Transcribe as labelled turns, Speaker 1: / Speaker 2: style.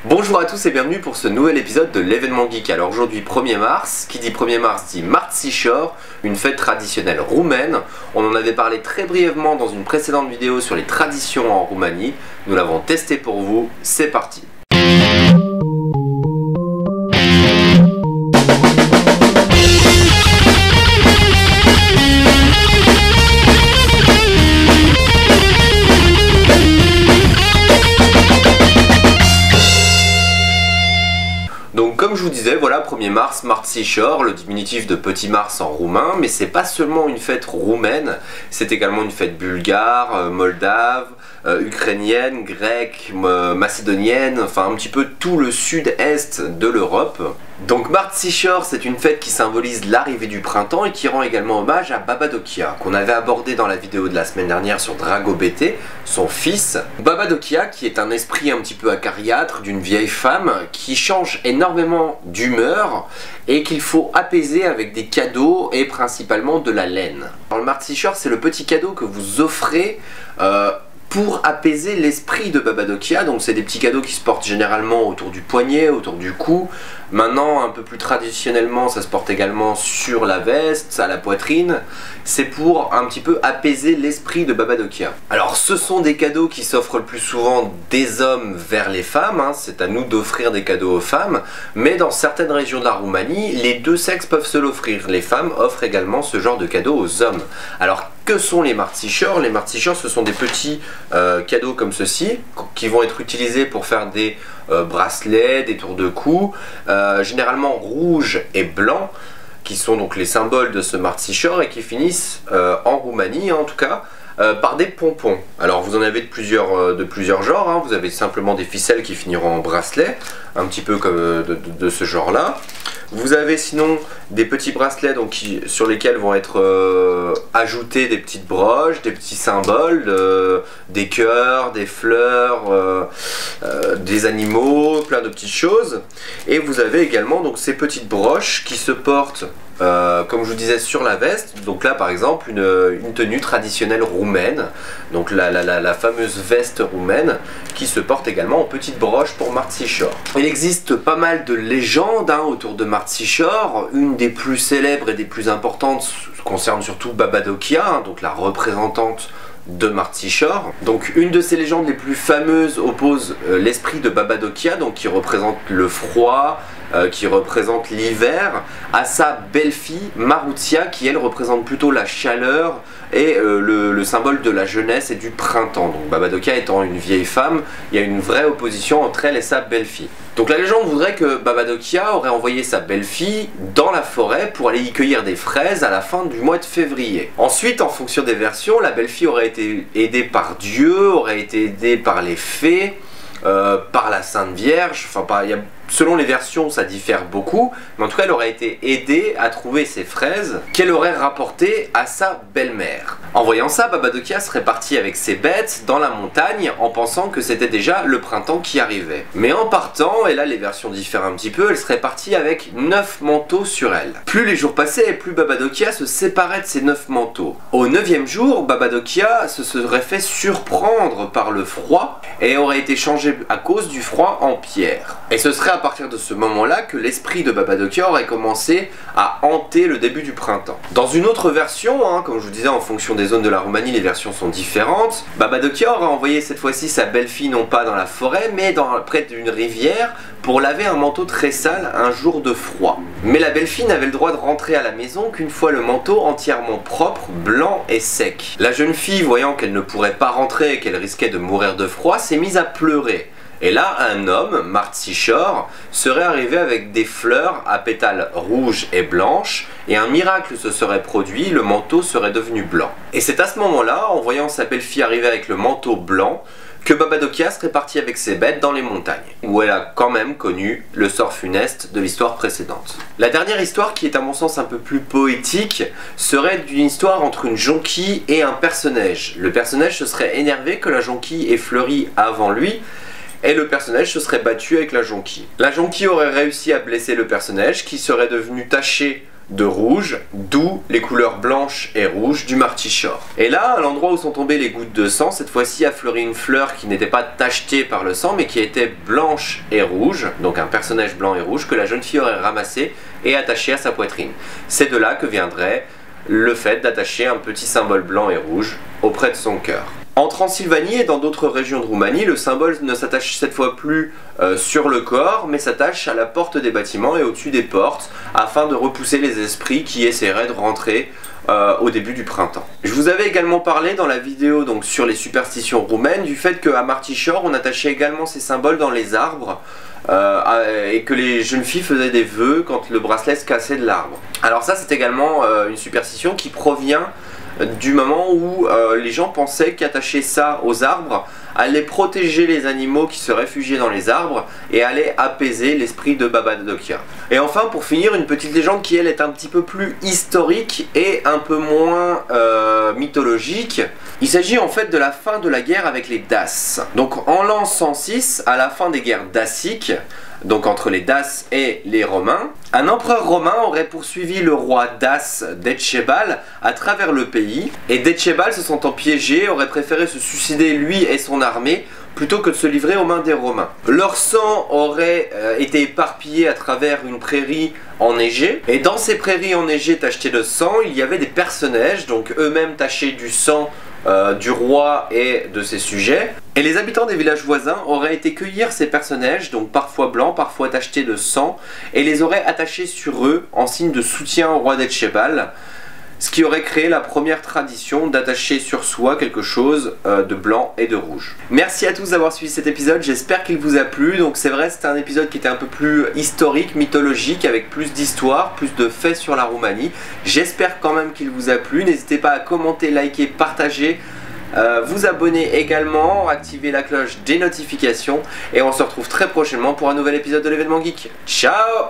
Speaker 1: Bonjour à tous et bienvenue pour ce nouvel épisode de l'événement geek. Alors aujourd'hui 1er mars, qui dit 1er mars dit Mărțișor, une fête traditionnelle roumaine. On en avait parlé très brièvement dans une précédente vidéo sur les traditions en Roumanie. Nous l'avons testé pour vous, c'est parti. Donc comme je vous disais, voilà 1er mars, Mărțișor, le diminutif de Petit Mars en roumain, mais c'est pas seulement une fête roumaine, c'est également une fête bulgare, moldave, ukrainienne, grecque, macédonienne, enfin un petit peu tout le sud-est de l'Europe. Donc Mărțișor, c'est une fête qui symbolise l'arrivée du printemps et qui rend également hommage à Babadokia, qu'on avait abordé dans la vidéo de la semaine dernière sur Dragobete, son fils. Babadokia, qui est un esprit un petit peu acariâtre d'une vieille femme qui change énormément d'humeur et qu'il faut apaiser avec des cadeaux et principalement de la laine. Alors, le Mărțișor, c'est le petit cadeau que vous offrez pour apaiser l'esprit de Babadokia. Donc c'est des petits cadeaux qui se portent généralement autour du poignet, autour du cou. Maintenant, un peu plus traditionnellement, ça se porte également sur la veste, à la poitrine. C'est pour un petit peu apaiser l'esprit de Babadokia. Alors ce sont des cadeaux qui s'offrent le plus souvent des hommes vers les femmes, hein. C'est à nous d'offrir des cadeaux aux femmes, mais dans certaines régions de la Roumanie, les deux sexes peuvent se l'offrir. Les femmes offrent également ce genre de cadeaux aux hommes. Alors que sont les Mărțișor? Les Mărțișor, ce sont des petits cadeaux comme ceci, qui vont être utilisés pour faire des bracelets, des tours de cou, généralement rouges et blancs, qui sont donc les symboles de ce Mărțișor et qui finissent en Roumanie en tout cas par des pompons. Alors vous en avez de plusieurs genres, hein. Vous avez simplement des ficelles qui finiront en bracelet, un petit peu comme de ce genre là. Vous avez sinon des petits bracelets donc, sur lesquels vont être ajoutés des petites broches, des petits symboles, des cœurs, des fleurs, des animaux, plein de petites choses. Et vous avez également donc, ces petites broches qui se portent comme je vous disais sur la veste. Donc là par exemple une tenue traditionnelle roumaine, donc la fameuse veste roumaine qui se porte également en petites broches pour Mărțișor. Il existe pas mal de légendes autour de Mărțișor. Une des plus célèbres et des plus importantes concerne surtout Babadokia, donc la représentante de Mărțișor. Donc une de ces légendes les plus fameuses oppose l'esprit de Babadokia, donc qui représente le froid, qui représente l'hiver, à sa belle-fille Maruția, qui elle représente plutôt la chaleur et le symbole de la jeunesse et du printemps. Donc Babadokia étant une vieille femme, il y a une vraie opposition entre elle et sa belle-fille. Donc la légende voudrait que Babadokia aurait envoyé sa belle-fille dans la forêt pour aller y cueillir des fraises à la fin du mois de février. Ensuite, en fonction des versions, la belle-fille aurait été aidée par Dieu, aurait été aidée par les fées, par la Sainte Vierge, enfin selon les versions ça diffère beaucoup, mais en tout cas elle aurait été aidée à trouver ces fraises qu'elle aurait rapportées à sa belle-mère. En voyant ça, Babadokia serait partie avec ses bêtes dans la montagne en pensant que c'était déjà le printemps qui arrivait. Mais en partant, et là les versions diffèrent un petit peu, elle serait partie avec 9 manteaux sur elle. Plus les jours passaient, plus Babadokia se séparait de ces 9 manteaux. Au 9e jour, Babadokia se serait fait surprendre par le froid et aurait été changée à cause du froid en pierre. Et ce serait à partir de ce moment-là que l'esprit de Babadokia aurait commencé à hanter le début du printemps. Dans une autre version, comme je vous disais, en fonction des zones de la Roumanie, les versions sont différentes. Babadokia aurait envoyé cette fois-ci sa belle-fille non pas dans la forêt, mais près d'une rivière pour laver un manteau très sale un jour de froid. Mais la belle-fille n'avait le droit de rentrer à la maison qu'une fois le manteau entièrement propre, blanc et sec. La jeune fille, voyant qu'elle ne pourrait pas rentrer et qu'elle risquait de mourir de froid, s'est mise à pleurer. Et là, un homme, Mărțișor, serait arrivé avec des fleurs à pétales rouges et blanches, et un miracle se serait produit, le manteau serait devenu blanc. Et c'est à ce moment-là, en voyant sa belle-fille arriver avec le manteau blanc, que Babadokia serait partie avec ses bêtes dans les montagnes, où elle a quand même connu le sort funeste de l'histoire précédente. La dernière histoire, qui est à mon sens un peu plus poétique, serait d'une histoire entre une jonquille et un personnage. Le personnage se serait énervé que la jonquille ait fleuri avant lui, et le personnage se serait battu avec la jonquille. La jonquille aurait réussi à blesser le personnage qui serait devenu taché de rouge, d'où les couleurs blanches et rouges du Martichor. Et là, à l'endroit où sont tombées les gouttes de sang, cette fois-ci a fleuri une fleur qui n'était pas tachetée par le sang, mais qui était blanche et rouge, donc un personnage blanc et rouge que la jeune fille aurait ramassé et attaché à sa poitrine. C'est de là que viendrait le fait d'attacher un petit symbole blanc et rouge auprès de son cœur. En Transylvanie et dans d'autres régions de Roumanie, le symbole ne s'attache cette fois plus sur le corps, mais s'attache à la porte des bâtiments et au-dessus des portes, afin de repousser les esprits qui essaieraient de rentrer au début du printemps. Je vous avais également parlé dans la vidéo donc, sur les superstitions roumaines du fait qu'à Martichor, on attachait également ces symboles dans les arbres, et que les jeunes filles faisaient des vœux quand le bracelet se cassait de l'arbre. Alors ça, c'est également une superstition qui provient du moment où les gens pensaient qu'attacher ça aux arbres allait protéger les animaux qui se réfugiaient dans les arbres et allait apaiser l'esprit de Baba Dokia. Et enfin, pour finir, une petite légende qui elle est un petit peu plus historique et un peu moins mythologique. Il s'agit en fait de la fin de la guerre avec les Daces. Donc en l'an 106, à la fin des guerres daciques, donc entre les Daces et les Romains, un empereur romain aurait poursuivi le roi Dace d'Etchebal à travers le pays, et d'Etchebal, se sentant piégé, aurait préféré se suicider lui et son armée plutôt que de se livrer aux mains des Romains. Leur sang aurait été éparpillé à travers une prairie enneigée, et dans ces prairies enneigées tachetées de sang, il y avait des personnages, donc eux-mêmes tachés du sang du roi et de ses sujets. Et les habitants des villages voisins auraient été cueillir ces personnages, donc parfois blancs, parfois tachetés de sang, et les auraient attachés sur eux en signe de soutien au roi d'Etchebal, ce qui aurait créé la première tradition d'attacher sur soi quelque chose de blanc et de rouge. Merci à tous d'avoir suivi cet épisode, j'espère qu'il vous a plu. Donc c'est vrai, c'était un épisode qui était un peu plus historique, mythologique, avec plus d'histoire, plus de faits sur la Roumanie. J'espère quand même qu'il vous a plu, n'hésitez pas à commenter, liker, partager, vous abonner également, activer la cloche des notifications, et on se retrouve très prochainement pour un nouvel épisode de l'événement geek. Ciao!